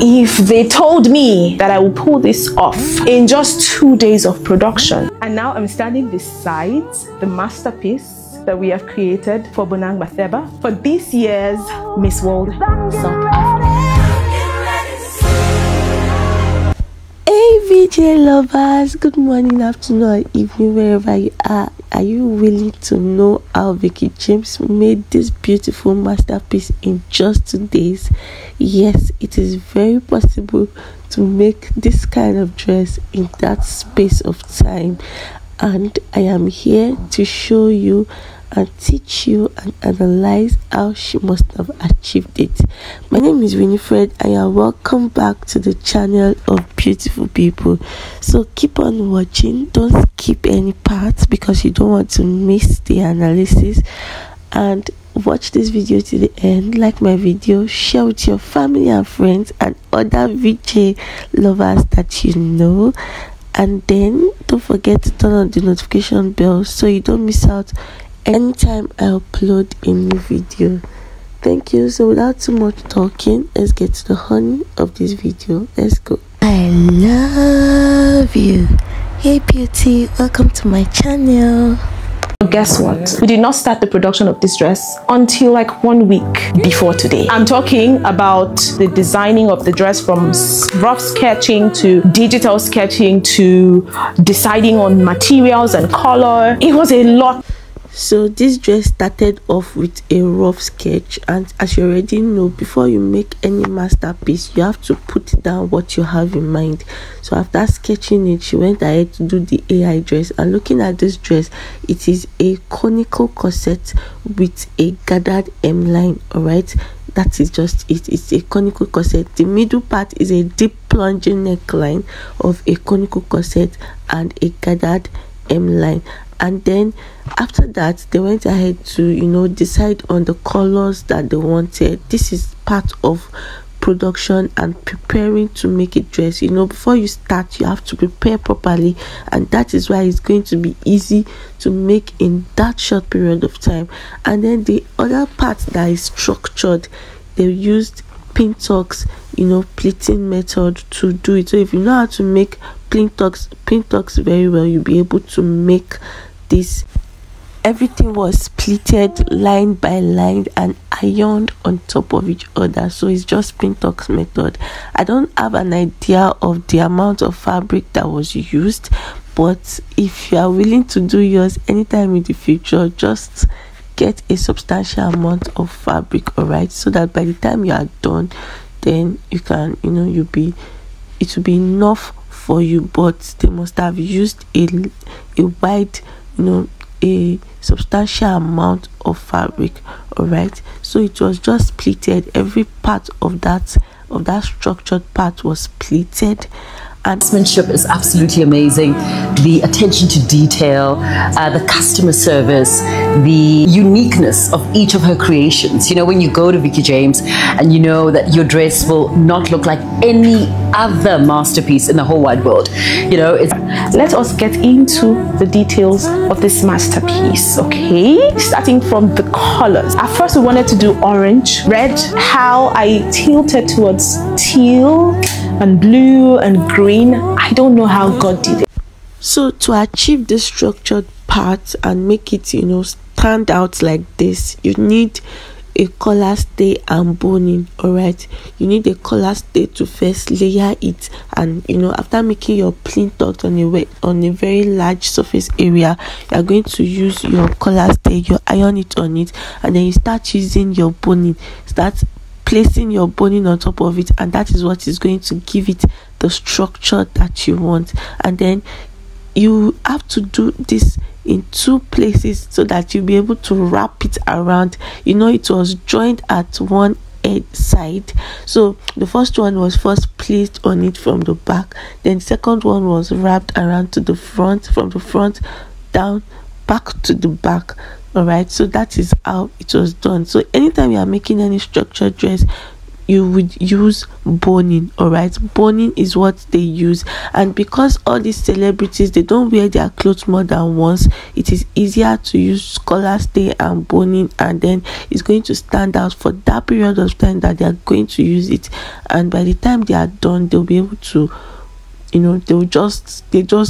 if they told me that I will pull this off in just 2 days of production. And now I'm standing beside the masterpiece that we have created for Bonang Matheba for this year's Miss World South Africa. Hey VJ lovers, good morning, afternoon or evening, wherever you are. Are you willing to know how Veekee James made this beautiful masterpiece in just 2 days? Yes, it is very possible to make this kind of dress in that space of time, and I am here to show you and teach you and analyze how she must have achieved it. My name is Winifred and you are welcome back to the channel of beautiful people. So keep on watching, don't skip any parts because you don't want to miss the analysis, and watch this video to the end. Like my video, share with your family and friends and other VJ lovers that you know, and then don't forget to turn on the notification bell so you don't miss out anytime I upload a new video. Thank you. So without too much talking, let's get to the honey of this video. Let's go. I love you. Hey beauty, welcome to my channel. Guess what? We did not start the production of this dress until like 1 week before today. I'm talking about the designing of the dress, from rough sketching to digital sketching to deciding on materials and color. It was a lot. So this dress started off with a rough sketch, and as you already know, before you make any masterpiece you have to put down what you have in mind. So after sketching it, she went ahead to do the AI dress. And looking at this dress, it is a conical corset with a gathered hemline. All right, that is just it. It's a conical corset. The middle part is a deep plunging neckline of a conical corset and a gathered hemline. And then after that, they went ahead to decide on the colors that they wanted. This is part of production and preparing to make a dress. Before you start, you have to prepare properly, and that is why it's going to be easy to make in that short period of time. And then the other part that is structured, they used pin tucks, pleating method to do it. So if you know how to make pin tucks very well, you'll be able to make this. Everything was pleated line by line and ironed on top of each other. So it's just pin tucks method. I don't have an idea of the amount of fabric that was used, but if you are willing to do yours anytime in the future, just get a substantial amount of fabric, all right, so that by the time you are done, then you can it will be enough for you. But they must have used a wide a substantial amount of fabric, all right. So it was just pleated. Every part of that structured part was pleated. And craftsmanship is absolutely amazing. The attention to detail, the customer service, the uniqueness of each of her creations. When you go to Veekee James and you know that your dress will not look like any other masterpiece in the whole wide world. Let us get into the details of this masterpiece, okay? Starting from the colors. At first we wanted to do orange, red. How I tilted towards teal and blue and green, I don't know how God did it. So to achieve this structured part and make it stand out like this, you need a collar stay and boning, all right. You need a collar stay to first layer it, and after making your plinth tuck on a very large surface area, you are going to use your collar stay, you iron it on it, and then you start using your boning, start placing your boning on top of it, and that is what is going to give it the structure that you want. And then you have to do this in 2 places so that you'll be able to wrap it around. It was joined at one edge side, so the first one was first placed on it from the back, then the second one was wrapped around to the front, from the front down back to the back. All right, so that is how it was done. So anytime you are making any structured dress, you would use boning. All right, boning is what they use, and because all these celebrities, they don't wear their clothes more than once, it is easier to use collar stay and boning, and then it's going to stand out for that period of time that they are going to use it. And by the time they are done, they'll be able to, you know, they just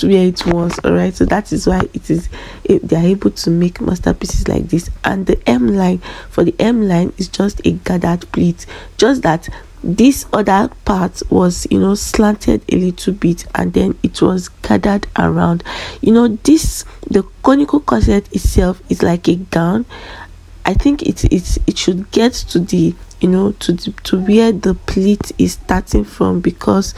wear it once. All right, so that is why they are able to make masterpieces like this. And the M line, for the M line, is just a gathered pleat, just that this other part was, you know, slanted a little bit, and then it was gathered around. You know, the conical corset itself is like a gown. I think it should get to the, you know, to where the pleat is starting from, because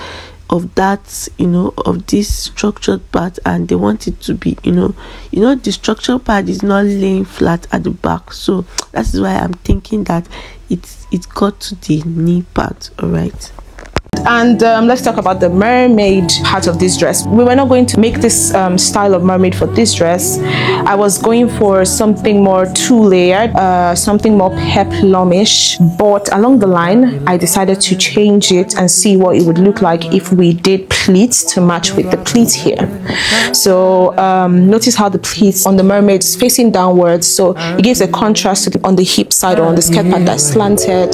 of that, you know, of this structured part, and they want it to be, you know, the structured part is not laying flat at the back. So that is why I'm thinking that it got to the knee part. All right. And let's talk about the mermaid part of this dress. We were not going to make this style of mermaid for this dress. I was going for something more two-layered, something more peplumish, but along the line I decided to change it and see what it would look like if we did pleats to match with the pleats here. So notice how the pleats on the mermaid is facing downwards, so it gives a contrast to on the hip side or on the skirt part that's slanted.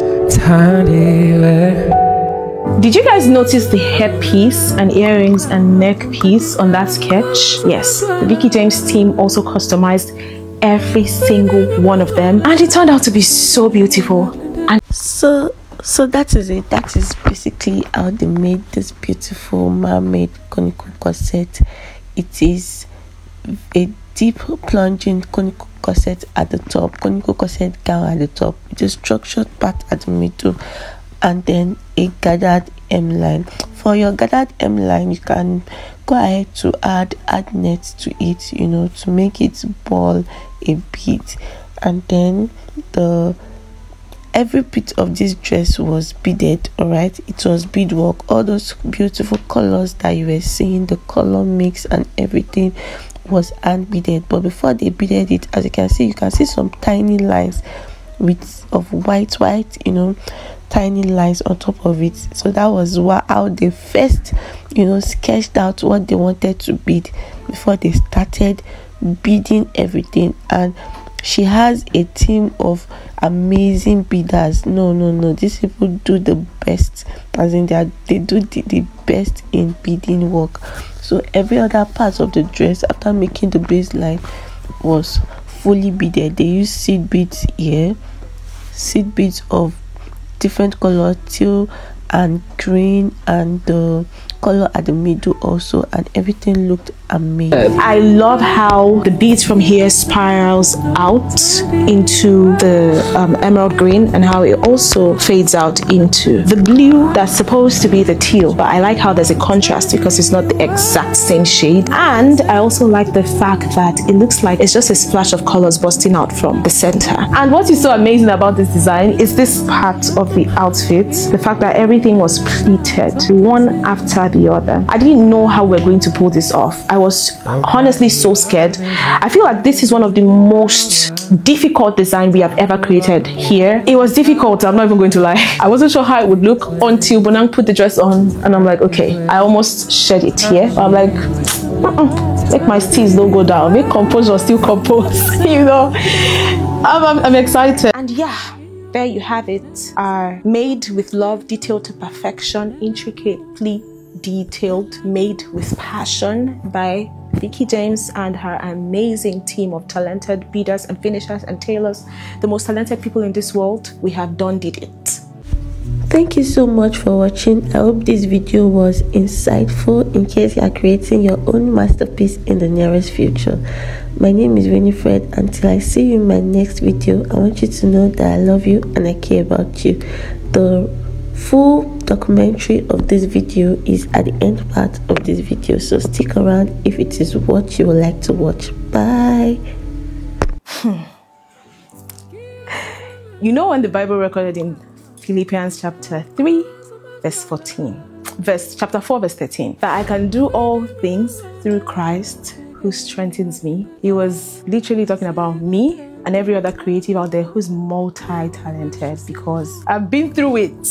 Did you guys notice the headpiece and earrings and neck piece on that sketch? Yes, the Veekee James team also customized every single one of them, and it turned out to be so beautiful. And so that is it. That is basically how they made this beautiful mermaid conical corset. It is a deep plunging conical corset at the top, conical corset gown at the top, with a structured part at the middle, and then a gathered M line. For your gathered M line, you can go ahead to add net to it, you know, to make it ball a bit. And then every bit of this dress was beaded. All right, it was beadwork. All those beautiful colors that you were seeing, the color mix and everything was hand beaded. But before they beaded it, as you can see some tiny lines of white, you know, tiny lines on top of it. So that was how they first, you know, sketched out what they wanted to bead before they started beading everything. And she has a team of amazing beaders. No, these people do the best, as in they do the best in beading work. So every other part of the dress, after making the baseline, was fully beaded. They used seed beads here, seed beads of different color, teal and green, and the color at the middle also, and everything looked amazing. I love how the beads from here spirals out into the emerald green, and how it also fades out into the blue that's supposed to be the teal. But I like how there's a contrast because it's not the exact same shade. And I also like the fact that it looks like it's just a splash of colors busting out from the center. And what is so amazing about this design is this part of the outfit, the fact that everything was pleated one after the other. I didn't know how we're going to pull this off. I was honestly so scared. I feel like this is one of the most difficult design we have ever created here. It was difficult, I'm not even going to lie. I wasn't sure how it would look until Bonang put the dress on, and I'm like, okay, I almost shed it here. I'm like, make my steez don't go down, make composure still compose. You know, I'm excited. And yeah, there you have it, our made with love, detailed to perfection, intricately detailed, made with passion by Veekee James and her amazing team of talented beaders and finishers and tailors, the most talented people in this world. We have done it. Thank you so much for watching. I hope this video was insightful in case you are creating your own masterpiece in the nearest future. My name is Winifred. Until I see you in my next video, I want you to know that I love you and I care about you. The full documentary of this video is at the end part of this video, so stick around if it is what you would like to watch. Bye. You know, when the Bible recorded in Philippians chapter 3 verse 14, chapter 4 verse 13, that I can do all things through Christ who strengthens me. He was literally talking about me and every other creative out there who's multi-talented, because I've been through it.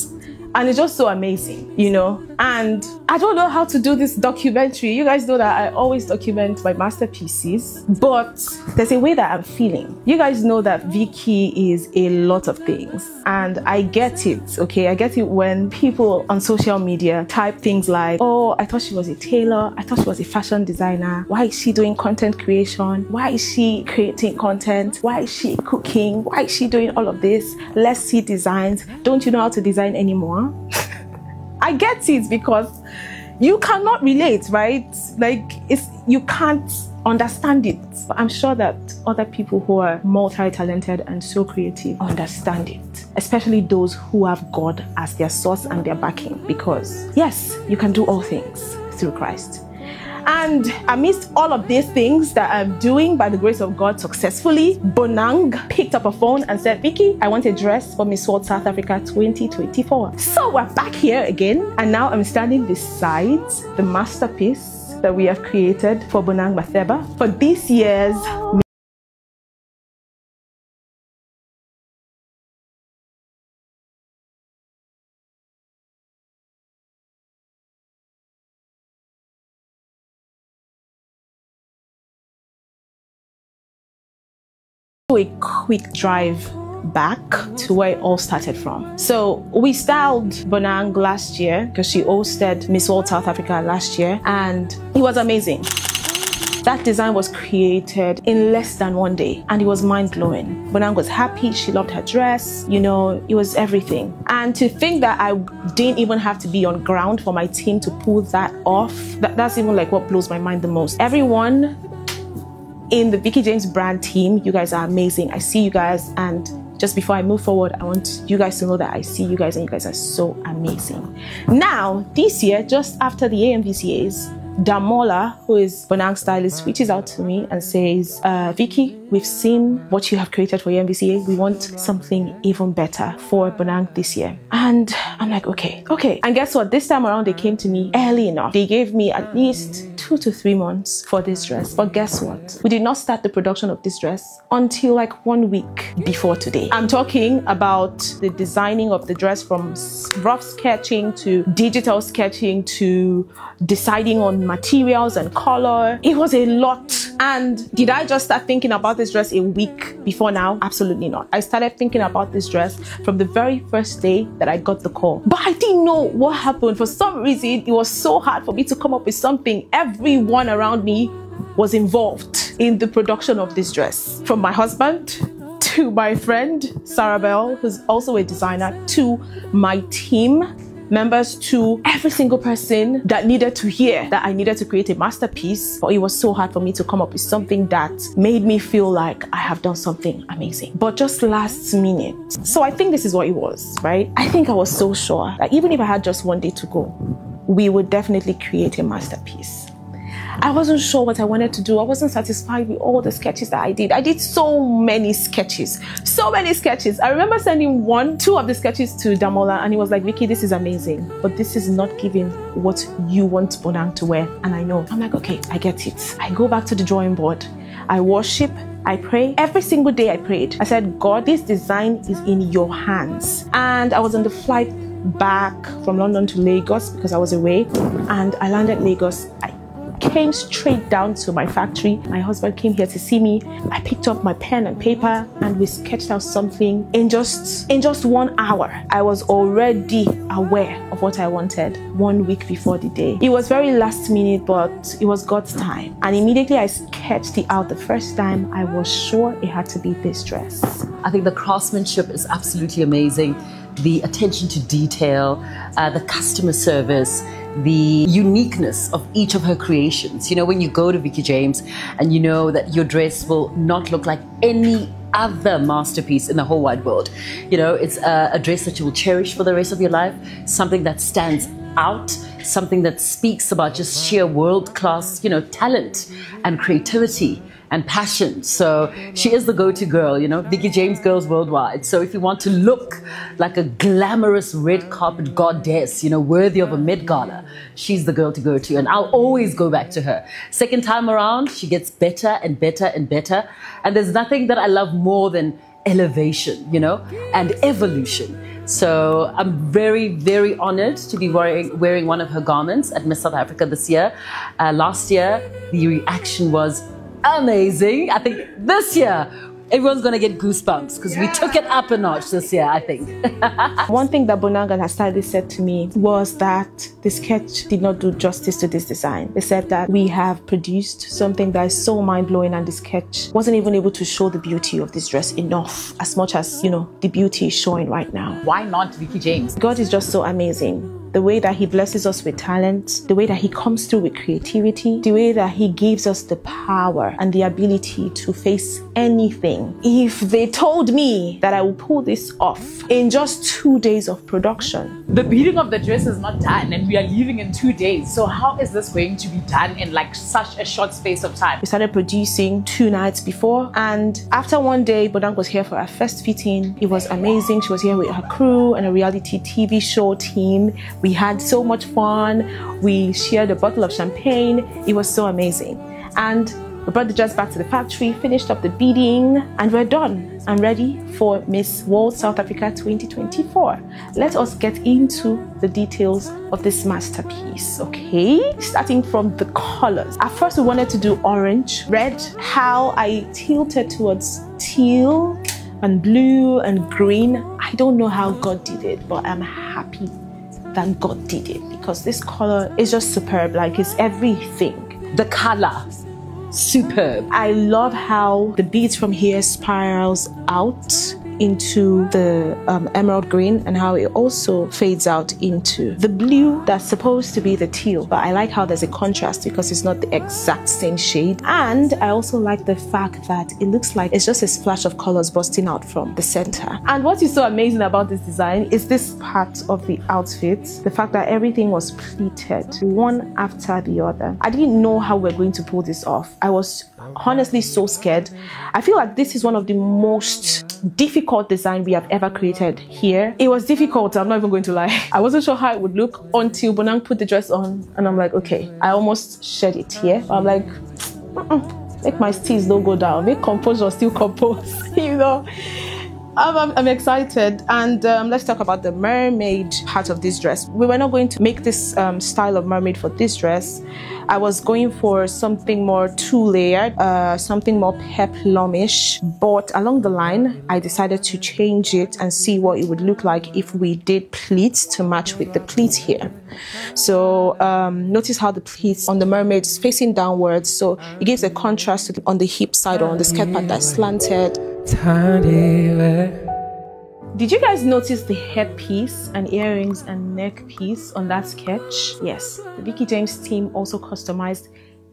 And it's just so amazing, you know. And I don't know how to do this documentary. You guys know that I always document my masterpieces, but there's a way that I'm feeling. You guys know that Veekee is a lot of things, and I get it, okay? I get it when people on social media type things like, oh, I thought she was a tailor, I thought she was a fashion designer, why is she doing content creation, why is she creating content, why is she cooking, why is she doing all of this, let's see designs, don't you know how to design anymore? I get it, because you cannot relate, right? Like, you can't understand it. But I'm sure that other people who are multi-talented and so creative understand it, especially those who have God as their source and their backing, because yes, you can do all things through Christ. And amidst all of these things that I'm doing by the grace of God successfully, Bonang picked up a phone and said, Veekee, I want a dress for Miss World South Africa 2024. So we're back here again, and now I'm standing beside the masterpiece that we have created for Bonang Matheba for this year's a quick drive back to where it all started from. So we styled Bonang last year because she hosted Miss World South Africa last year, and it was amazing. That design was created in less than 1 day, and it was mind-blowing. Bonang was happy, she loved her dress, you know, it was everything. And to think that I didn't even have to be on ground for my team to pull that off, that's even like what blows my mind the most. Everyone in the Veekee James brand team, you guys are amazing. I see you guys, and just before I move forward, I want you guys to know that I see you guys and you guys are so amazing. Now, this year, just after the AMVCAs, Damola, who is Bonang's stylist, reaches out to me and says, Veekee, we've seen what you have created for AMVCA. We want something even better for Bonang this year. And I'm like, okay. And guess what? This time around, they came to me early enough. They gave me at least 2 to 3 months for this dress. But guess what? We did not start the production of this dress until like 1 week before today. I'm talking about the designing of the dress, from rough sketching to digital sketching to deciding on materials and color. It was a lot. And did I just start thinking about this dress a week before now? Absolutely not. I started thinking about this dress from the very first day that I got the call. But I didn't know what happened. For some reason, it was so hard for me to come up with something. Everyone around me was involved in the production of this dress. From my husband, to my friend, Sarah Bell, who's also a designer, to my team members, to every single person that needed to hear that I needed to create a masterpiece. But it was so hard for me to come up with something that made me feel like I have done something amazing, but just last minute. So I think this is what it was, right? I think I was so sure that even if I had just 1 day to go, we would definitely create a masterpiece. I wasn't sure what I wanted to do. I wasn't satisfied with all the sketches that I did. I did so many sketches. I remember sending 2 of the sketches to Damola, and he was like, Veekee, this is amazing, but this is not giving what you want Bonang to wear. And I know. I'm like, okay, I get it. I go back to the drawing board. I worship. I pray. Every single day I prayed. I said, God, this design is in your hands. And I was on the flight back from London to Lagos because I was away. And I landed Lagos. I came straight down to my factory. My husband came here to see me. I picked up my pen and paper and we sketched out something. In just 1 hour, I was already aware of what I wanted 1 week before the day. It was very last minute, but it was God's time. And immediately I sketched it out the first time. I was sure it had to be this dress. I think the craftsmanship is absolutely amazing. The attention to detail, the customer service, the uniqueness of each of her creations. You know, when you go to Veekee James and you know that your dress will not look like any other masterpiece in the whole wide world. You know, it's a dress that you will cherish for the rest of your life, something that stands out, something that speaks about just sheer world-class, you know, talent and creativity and passion. So she is the go-to girl, you know, Veekee James girls worldwide. So if you want to look like a glamorous red carpet goddess, you know, worthy of a Met Gala, she's the girl to go to. And I'll always go back to her. Second time around, she gets better and better and better. And there's nothing that I love more than elevation, you know, and evolution. So I'm very, very honored to be wearing one of her garments at Miss South Africa this year. Last year, the reaction was amazing. I think this year, everyone's going to get goosebumps because we took it up a notch this year, I think. One thing that Bonang and her stylist said to me was that the sketch did not do justice to this design. They said that we have produced something that is so mind-blowing, and the sketch wasn't even able to show the beauty of this dress enough, as much as, you know, the beauty is showing right now. Why not Veekee James? God is just so amazing. The way that he blesses us with talent, the way that he comes through with creativity, the way that he gives us the power and the ability to face anything. If they told me that I would pull this off in just 2 days of production. The beating of the dress is not done and we are leaving in 2 days. So how is this going to be done in like such a short space of time? We started producing 2 nights before, and after one day, Bonang was here for our first fitting. It was amazing. She was here with her crew and a reality TV show team. We had so much fun. We shared a bottle of champagne. It was so amazing. And we brought the dress back to the factory, finished up the beading, and we're done and ready for Miss World South Africa 2024. Let us get into the details of this masterpiece, okay? Starting from the colors. At first, we wanted to do orange, red. How I tilted towards teal and blue and green. I don't know how God did it, but I'm happy that God did it, because this color is just superb. Like, it's everything. The color, superb. I love how the beads from here spirals out into the emerald green, and how it also fades out into the blue that's supposed to be the teal. But I like how there's a contrast because it's not the exact same shade. And I also like the fact that it looks like it's just a splash of colors bursting out from the center. And what is so amazing about this design is this part of the outfit, the fact that everything was pleated one after the other. I didn't know how we're going to pull this off. I was honestly so scared. I feel like this is one of the most difficult design we have ever created here. It was difficult, I'm not even going to lie. I wasn't sure how it would look until Bonang put the dress on, and I'm like, okay. I almost shed it here. I'm like, make my steez don't go down, make composure still compose, you know. I'm excited. And let's talk about the mermaid part of this dress. We were not going to make this style of mermaid for this dress. I was going for something more 2-layered, something more peplumish. But along the line, I decided to change it and see what it would look like if we did pleats to match with the pleats here. So notice how the pleats on the mermaid is facing downwards. So it gives a contrast on the hip side or on the skirt part that's slanted. Did you guys notice the headpiece and earrings and neck piece on that sketch? Yes, the Veekee James team also customized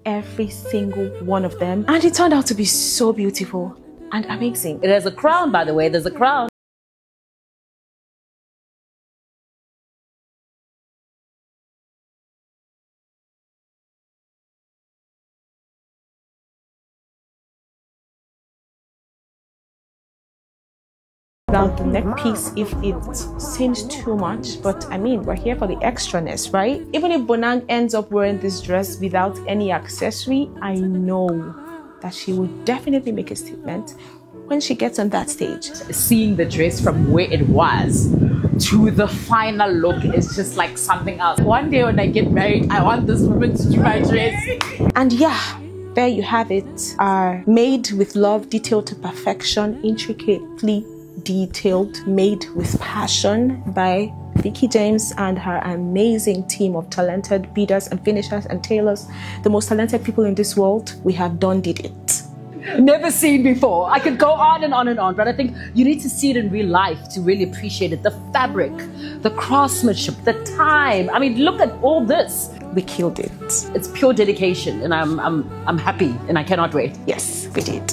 every single one of them, and it turned out to be so beautiful and amazing. It has a crown, by the way. There's a crown. Now the neck piece, if it seems too much, but I mean, we're here for the extraness, right? Even if Bonang ends up wearing this dress without any accessory, I know that she will definitely make a statement when she gets on that stage. Seeing the dress from where it was to the final look is just like something else. One day when I get married, I want this woman to do my dress. And yeah, there you have it. Our made with love, detailed to perfection, intricately detailed, made with passion by Veekee James and her amazing team of talented beaders and finishers and tailors, the most talented people in this world. We have did it. Never seen before. I could go on and on and on, but I think you need to see it in real life to really appreciate it. The fabric, the craftsmanship, the time. I mean, look at all this. We killed it. It's pure dedication, and I'm happy, and I cannot wait. Yes, we did.